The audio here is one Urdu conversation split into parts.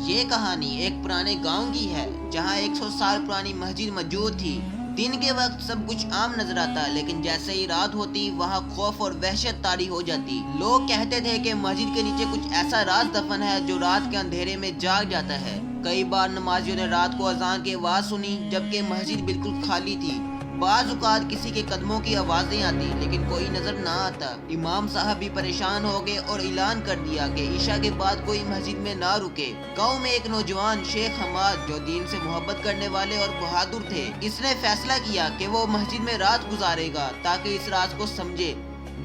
یہ کہانی ایک پرانے گاؤں کی ہے جہاں 100 سال پرانی مسجد موجود تھی۔ دن کے وقت سب کچھ عام نظر آتا لیکن جیسے ہی رات ہوتی وہاں خوف اور وحشت طاری ہو جاتی۔ لوگ کہتے تھے کہ مسجد کے نیچے کچھ ایسا راز دفن ہے جو رات کے اندھیرے میں جاگ جاتا ہے۔ کئی بار نمازیوں نے رات کو اذان کی آواز سنی جبکہ مسجد بالکل خالی تھی۔ بعض اوقات کسی کے قدموں کی آوازیں آتی لیکن کوئی نظر نہ آتا۔ امام صاحب بھی پریشان ہو گئے اور اعلان کر دیا کہ عشاء کے بعد کوئی مسجد میں نہ رکے۔ گاؤں میں ایک نوجوان شیخ حماد جو دین سے محبت کرنے والے اور بہادر تھے، اس نے فیصلہ کیا کہ وہ مسجد میں رات گزارے گا تاکہ اس راز کو سمجھے۔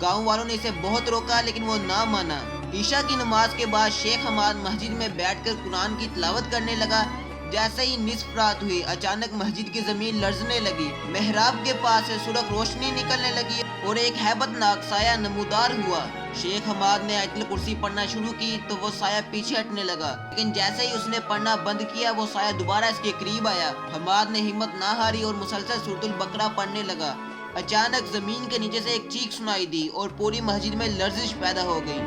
گاؤں والوں نے اسے بہت روکا لیکن وہ نہ مانا۔ عشاء کی نماز کے بعد شیخ حماد مسجد میں بیٹھ کر قرآن کی تلاوت کرنے لگا۔ جیسے ہی نصف رات ہوئی اچانک مسجد کی زمین لرزنے لگی، محراب کے پاس سے سرخ روشنی نکلنے لگی اور ایک ہیبت ناک سایہ نمودار ہوا۔ شیخ حماد نے آیت الکرسی پڑھنا شروع کی تو وہ سایہ پیچھے ہٹنے لگا، لیکن جیسے ہی اس نے پڑھنا بند کیا وہ سایہ دوبارہ اس کے قریب آیا۔ حماد نے ہمت نہ ہاری اور مسلسل سورۃ البقرہ پڑھنے لگا۔ اچانک زمین کے نیچے سے ایک چیخ سنائی دی اور پوری مسجد میں لرزش پیدا ہو گئی۔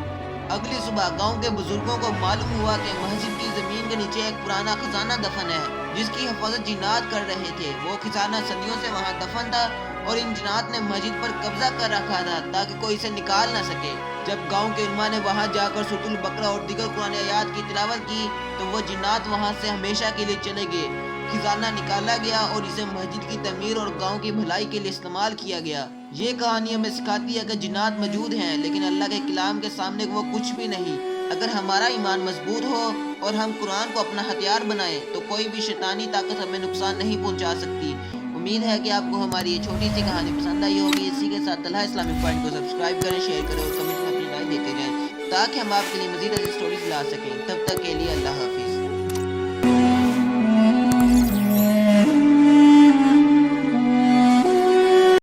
اگلی صبح گاؤں کے بزرگوں کو معلوم ہوا کہ مسجد کی زمین کے نیچے ایک پرانا خزانہ دفن ہے جس کی حفاظت جنات کر رہے تھے۔ وہ خزانہ صدیوں سے وہاں دفن تھا اور ان جنات نے مسجد پر قبضہ کر رکھا تھا تاکہ کوئی اسے نکال نہ سکے۔ جب گاؤں کے علماء نے وہاں جا کر سورۃ البقرہ اور دیگر قرآن آیات کی تلاوت کی تو وہ جنات وہاں سے ہمیشہ کے لیے چلے گئے۔ خزانہ نکالا گیا اور اسے مسجد کی تعمیر اور گاؤں کی بھلائی کے لیے استعمال کیا گیا۔ یہ کہانی ہمیں سکھاتی ہے کہ جنات موجود ہیں لیکن اللہ کے کلام کے سامنے وہ کچھ بھی نہیں۔ اگر ہمارا ایمان مضبوط ہو اور ہم قرآن کو اپنا ہتھیار بنائیں تو کوئی بھی شیطانی طاقت ہمیں نقصان نہیں پہنچا سکتی۔ امید ہے کہ آپ کو ہماری یہ چھوٹی سی کہانی پسند آئی ہوگی۔ اسی کے ساتھ طلحہ اسلامک پوائنٹ کو سبسکرائب کریں، شیئر کریں اور کمنٹ میں اپنی رائے دیتے جائیں تاکہ ہم آپ کے لیے مزید ایسی سٹوریز لا سکیں۔ تب تک کے لیے اللہ حافظ۔